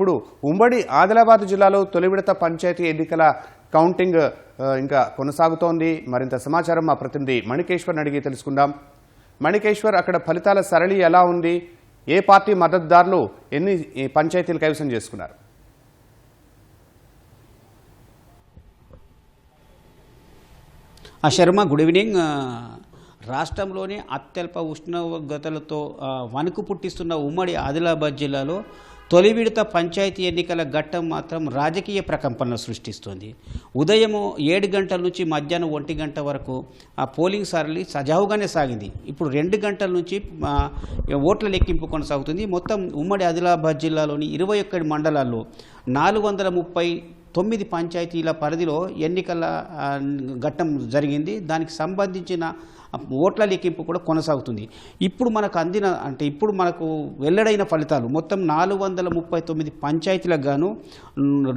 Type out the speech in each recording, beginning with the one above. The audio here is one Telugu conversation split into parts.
ఇప్పుడు ఉమ్మడి ఆదిలాబాద్ జిల్లాలో తొలి విడత పంచాయతీ ఎన్నికల కౌంటింగ్ ఇంకా కొనసాగుతోంది. మరింత సమాచారం మా ప్రతినిధి మణికేశ్వర్ని అడిగి తెలుసుకుందాం. మణికేశ్వర్, అక్కడ ఫలితాల సరళి ఎలా ఉంది? ఏ పార్టీ మద్దతుదారులు ఎన్ని పంచాయతీలు కైవసం చేసుకున్నారు? Sharma, good evening. రాష్ట్రంలోని అత్యల్ప ఉష్ణోగ్రతలతో వణుకు పుట్టిస్తున్న ఉమ్మడి ఆదిలాబాద్ జిల్లాలో తొలి విడత పంచాయతీ ఎన్నికల ఘట్టం మాత్రం రాజకీయ ప్రకంపనలు సృష్టిస్తోంది. ఉదయం 7 గంటల నుంచి మధ్యాహ్నం 1 గంట వరకు ఆ పోలింగ్ సరళి సజావుగానే సాగింది. ఇప్పుడు 2 గంటల నుంచి ఓట్ల లెక్కింపు కొనసాగుతుంది. మొత్తం ఉమ్మడి ఆదిలాబాద్ జిల్లాలోని 21 మండలాల్లో 439 పంచాయతీల పరిధిలో ఎన్నికల ఘట్టం జరిగింది. దానికి సంబంధించిన ఓట్ల లెక్కింపు కూడా కొనసాగుతుంది. ఇప్పుడు మనకు వెల్లడైన ఫలితాలు మొత్తం 439 పంచాయతీలకు గాను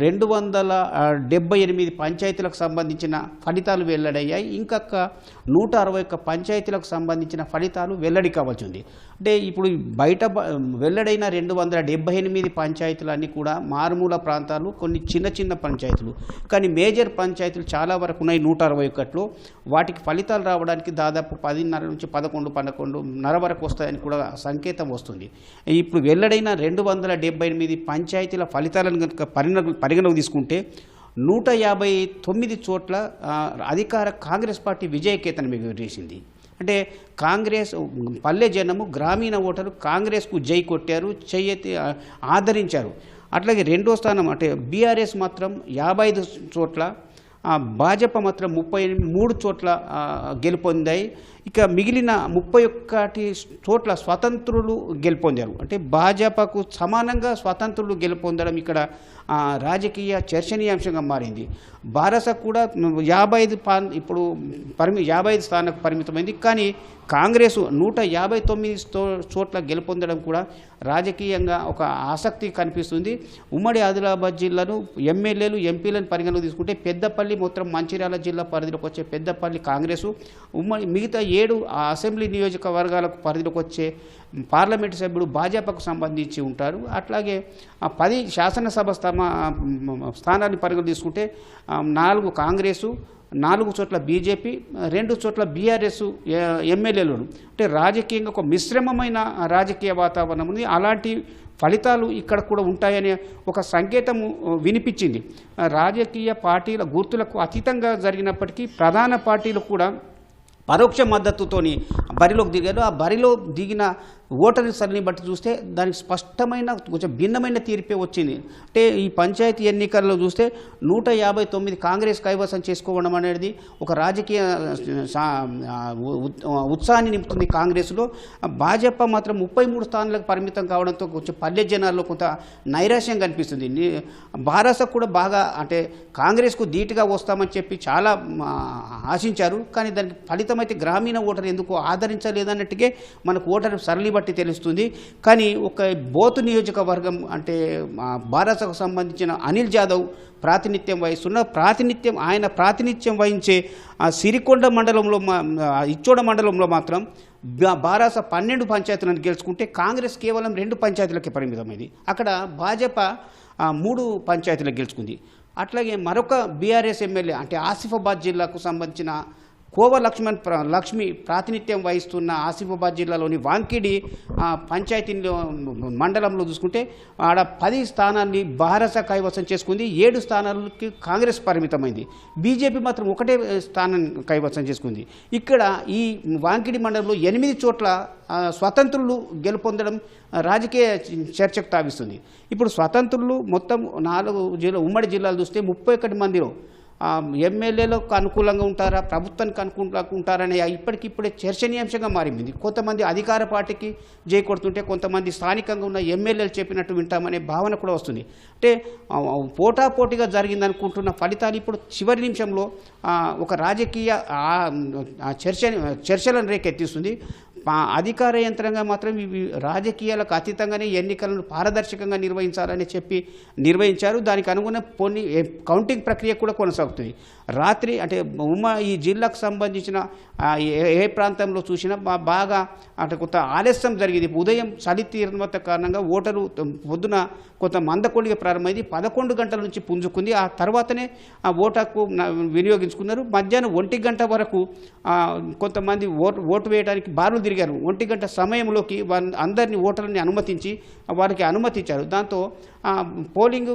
278 పంచాయతీలకు సంబంధించిన ఫలితాలు వెల్లడయ్యాయి. ఇంకొక 161 పంచాయతీలకు సంబంధించిన ఫలితాలు వెల్లడి కావాల్సి ఉంది. అంటే ఇప్పుడు బయట వెల్లడైన 278 పంచాయతీలన్నీ కూడా మారుమూల ప్రాంతాలు, కొన్ని చిన్న చిన్న పంచాయతీలు. కానీ మేజర్ పంచాయతీలు చాలా వరకు ఉన్నాయి 161లో. వాటికి ఫలితాలు రావడానికి దాదాపు 10:30 నుంచి 11:30 వరకు వస్తాయని కూడా సంకేతం వస్తుంది. ఇప్పుడు వెల్లడైన 278 పంచాయతీల ఫలితాలను కనుక పరిగణలోకి తీసుకుంటే 159 చోట్ల అధికార కాంగ్రెస్ పార్టీ విజయకేతనం ఎగురవేసింది. అంటే కాంగ్రెస్ పల్లె జనము, గ్రామీణ ఓటరు కాంగ్రెస్కు జై కొట్టారు, చెయ్యెత్తి ఆదరించారు. అట్లాగే రెండో స్థానం అంటే బీఆర్ఎస్ మాత్రం 55 చోట్ల, భాజపా మాత్రం 33 చోట్ల గెలుపొందాయి. ఇక మిగిలిన 31 చోట్ల స్వతంత్రులు గెలుపొందారు. అంటే భాజపాకు సమానంగా స్వతంత్రులు గెలుపొందడం ఇక్కడ రాజకీయ చర్చనీయాంశంగా మారింది. భారస కూడా 55 ఇప్పుడు 55 స్థానాలకు పరిమితమైంది. కానీ కాంగ్రెసు 159 చోట్ల గెలుపొందడం కూడా రాజకీయంగా ఒక ఆసక్తి కనిపిస్తుంది. ఉమ్మడి ఆదిలాబాద్ జిల్లాను ఎమ్మెల్యేలు, ఎంపీలను పరిగణలోకి తీసుకుంటే పెద్దపల్లి మొత్తం మంచిర్యాల జిల్లా పరిధిలోకి వచ్చే పెద్దపల్లి కాంగ్రెసు, మిగతా 7 అసెంబ్లీ నియోజకవర్గాలకు పరిధిలోకి వచ్చే పార్లమెంటు సభ్యుడు భాజపాకు సంబంధించి ఉంటారు. అట్లాగే 10 శాసనసభ స్థానాన్ని పరిగణలోకి తీసుకుంటే 4 కాంగ్రెసు, 4 చోట్ల బీజేపీ, 2 చోట్ల బీఆర్ఎస్ ఎమ్మెల్యేలు. అంటే రాజకీయంగా ఒక మిశ్రమమైన రాజకీయ వాతావరణం ఉంది. అలాంటి ఫలితాలు ఇక్కడ కూడా ఉంటాయనే ఒక సంకేతము వినిపించింది. రాజకీయ పార్టీల గుర్తులకు అతీతంగా జరిగినప్పటికీ ప్రధాన పార్టీలు కూడా పరోక్ష మద్దతుతోని బరిలోకి దిగారు. ఆ బరిలో దిగిన ఓటరు సరళిని బట్టి చూస్తే దానికి స్పష్టమైన కొంచెం భిన్నమైన తీర్పే వచ్చింది. అంటే ఈ పంచాయతీ ఎన్నికల్లో చూస్తే 159 కాంగ్రెస్ కైవసం చేసుకోవడం అనేది ఒక రాజకీయ ఉత్సాహాన్ని నింపుతుంది కాంగ్రెస్లో. భాజపా మాత్రం 33 స్థానాలకు పరిమితం కావడంతో కొంచెం పల్లె జనాల్లో కొంత నైరాశ్యం కనిపిస్తుంది. భారస కూడా బాగా అంటే కాంగ్రెస్కు ధీటుగా వస్తామని చెప్పి చాలా ఆశించారు. కానీ దానికి ఫలితం అయితే గ్రామీణ ఓటరు ఎందుకు ఆదరించలేదన్నట్టుగా మనకు ఓటరు సరళి బట్టి తెలుస్తుంది. కానీ ఒక బోతు నియోజకవర్గం అంటే భారతకు సంబంధించిన అనిల్ జాదవ్ ప్రాతినిధ్యం వహిస్తున్న ఆయన ప్రాతినిధ్యం వహించే సిరికొండ మండలంలో, ఇచ్చోడ మండలంలో మాత్రం భారస 12 పంచాయతీలను గెలుచుకుంటే కాంగ్రెస్ కేవలం 2 పంచాయతీలకే పరిమితమైంది. అక్కడ భాజపా 3 పంచాయతీలకు గెలుచుకుంది. అట్లాగే మరొక బీఆర్ఎస్ ఎమ్మెల్యే అంటే ఆసిఫాబాద్ జిల్లాకు సంబంధించిన కోవ లక్ష్మి ప్రాతినిధ్యం వహిస్తున్న ఆసిఫాబాద్ జిల్లాలోని వాంకిడి పంచాయతీ మండలంలో చూసుకుంటే ఆడ 10 స్థానాన్ని భారస కైవసం చేసుకుంది. 7 స్థానాలకి కాంగ్రెస్ పరిమితమైంది. బీజేపీ మాత్రం 1 స్థానం కైవసం చేసుకుంది. ఇక్కడ ఈ వాంకిడి మండలంలో 8 చోట్ల స్వతంత్రులు గెలుపొందడం రాజకీయ చర్చకు తావిస్తుంది. ఇప్పుడు స్వతంత్రులు మొత్తం 4 ఉమ్మడి జిల్లాలు చూస్తే 31 మందిలో ఎమ్మెల్యేలకు అనుకూలంగా ఉంటారా, ప్రభుత్వానికి అనుకూలంగా ఉంటారనే ఇప్పటికిప్పుడే చర్చనీయాంశంగా మారింది. కొంతమంది అధికార పార్టీకి జై కొడుతుంటే కొంతమంది స్థానికంగా ఉన్న ఎమ్మెల్యేలు చెప్పినట్టు వింటామనే భావన కూడా వస్తుంది. అంటే పోటాపోటీగా జరిగిందనుకుంటున్న ఫలితాలు ఇప్పుడు చివరి నిమిషంలో ఒక రాజకీయ చర్చలను రేకెత్తిస్తుంది. అధికార యంత్రంగా మాత్రం ఇవి రాజకీయాలకు అతీతంగానే ఎన్నికలను పారదర్శకంగా నిర్వహించాలని చెప్పి నిర్వహించారు. దానికి అనుగుణ కౌంటింగ్ ప్రక్రియ కూడా కొనసాగుతుంది. రాత్రి అంటే ఈ జిల్లాకు సంబంధించిన ఏ ప్రాంతంలో చూసినా బాగా అంటే కొంత ఆలస్యం జరిగింది. ఉదయం చలి తీవ్రత కారణంగా ఓటరు పొద్దున కొంత మందకొడిగా ప్రారంభమైంది. 11 గంటల నుంచి పుంజుకుంది. ఆ తర్వాతనే ఆ ఓటాకు వినియోగించుకున్నారు. మధ్యాహ్నం 1 గంట వరకు కొంతమంది ఓటు వేయడానికి బారులు తిరిగారు. 1 గంట సమయంలోకి అందరినీ ఓటర్లని అనుమతించి వారికి అనుమతించారు. దాంతో పోలింగ్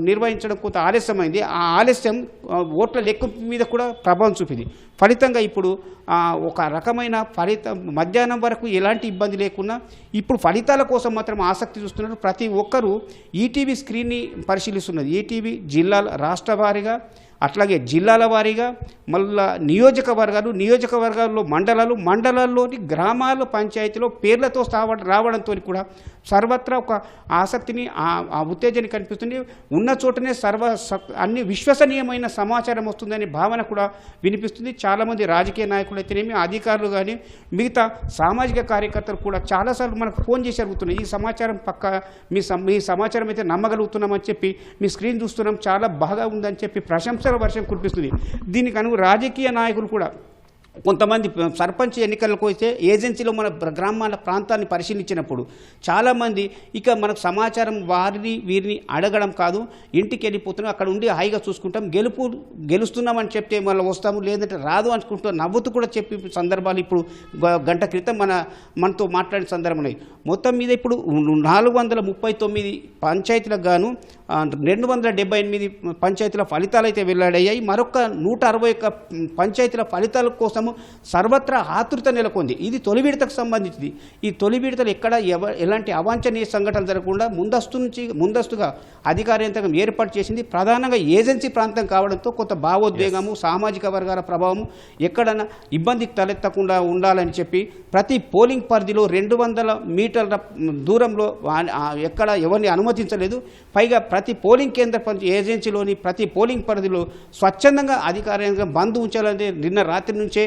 నిర్వహించడం కొంత ఆలస్యమైంది. ఆ ఆలస్యం ఓట్ల లెక్కింపు మీద కూడా ప్రభావం చూపింది. ఫలితంగా ఇప్పుడు ఒక రకమైన మధ్యాహ్నం వరకు ఎలాంటి ఇబ్బంది లేకున్నా ఇప్పుడు ఫలితాల కోసం మాత్రం ఆసక్తి చూస్తున్నారు. ప్రతి ఒక్కరూ ఈటీవీ స్క్రీన్ని పరిశీలిస్తున్నది. ఈటీవీ జిల్లాల రాష్ట్ర వారీగా, అట్లాగే జిల్లాల వారీగా, మళ్ళా నియోజకవర్గాల్లో మండలాల్లోని గ్రామాల పంచాయతీలో పేర్లతో రావడంతో కూడా సర్వత్రా ఒక ఆసక్తిని ఆ ఉత్తేజాన్ని కనిపిస్తుంది. ఉన్న చోటనే అన్ని విశ్వసనీయమైన సమాచారం వస్తుందనే భావన కూడా వినిపిస్తుంది. చాలామంది రాజకీయ నాయకులు అయితేనేమి, అధికారులు కానీ, మిగతా సామాజిక కార్యకర్తలు కూడా చాలాసార్లు మనకు ఫోన్ చేసి అడుగుతున్నాయి, ఈ సమాచారం మీ సమాచారం అయితే నమ్మగలుగుతున్నామని చెప్పి, మీ స్క్రీన్ చూస్తున్నాం చాలా బాగా ఉందని చెప్పి ప్రశంసల వర్షం కురిపిస్తుంది. దీనికి రాజకీయ నాయకులు కూడా కొంతమంది సర్పంచ్ ఎన్నికలకు అయితే ఏజెన్సీలో మన గ్రామాల ప్రాంతాన్ని పరిశీలించినప్పుడు చాలామంది ఇక మనకు సమాచారం వీరిని అడగడం కాదు, ఇంటికి వెళ్ళిపోతున్నాం, అక్కడ ఉండి హాయిగా చూసుకుంటాం, గెలుస్తున్నామని చెప్తే మళ్ళీ వస్తాము, లేదంటే రాదు అనుకుంటూ నవ్వుతూ కూడా చెప్పి సందర్భాలు ఇప్పుడు గంట క్రితం మనతో మాట్లాడిన సందర్భం ఉన్నాయి. మొత్తం మీద ఇప్పుడు 439 పంచాయతీలకు గాను 278 పంచాయతీల ఫలితాలు అయితే వెల్లడయ్యాయి. మరొక 161 పంచాయతీల ఫలితాల కోసం సర్వత్రా ఆతృత నెలకొంది. ఇది తొలి విడతకు సంబంధించింది. ఈ తొలి విడతలు ఎక్కడ ఎలాంటి అవాంఛనీయ సంఘటనలు జరగకుండా ముందస్తుగా అధికార యంత్రాంగం ఏర్పాటు చేసింది. ప్రధానంగా ఏజెన్సీ ప్రాంతం కావడంతో కొంత భావోద్వేగము, సామాజిక వర్గాల ప్రభావము ఎక్కడైనా ఇబ్బందికి తలెత్తకుండా ఉండాలని చెప్పి ప్రతి పోలింగ్ పరిధిలో 200 మీటర్ల దూరంలో ఎక్కడ ఎవరిని అనుమతించలేదు. పైగా ప్రతి పోలింగ్ కేంద్ర ఏజెన్సీలోని ప్రతి పోలింగ్ పరిధిలో స్వచ్ఛందంగా అధికార యంత్రాంగం బంద్ ఉంచాలని నిన్న రాత్రి నుంచే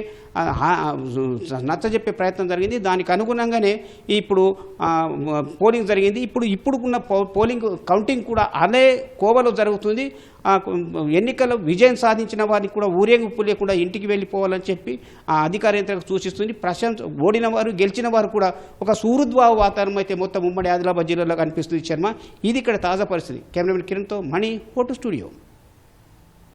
నచ్చజెప్పే ప్రయత్నం జరిగింది. దానికి అనుగుణంగానే ఇప్పుడు పోలింగ్ జరిగింది. ఇప్పుడున్న పోలింగ్ కౌంటింగ్ కూడా అదే కోవలో జరుగుతుంది. ఎన్నికల్లో విజయం సాధించిన వారిని కూడా ఊరేగింపు లేకుండా ఇంటికి వెళ్ళిపోవాలని చెప్పి ఆ అధికార యంత్రాంగం సూచిస్తుంది. ఓడిన వారు, గెలిచిన వారు కూడా ఒక సూరుద్భావ వాతావరణం అయితే మొత్తం ఉమ్మడి ఆదిలాబాద్ జిల్లాలో కనిపిస్తుంది. శర్మ, ఇది ఇక్కడ తాజా పరిస్థితి. కెమెరామెన్ కిరణ్తో మణి, ఫోటో స్టూడియో.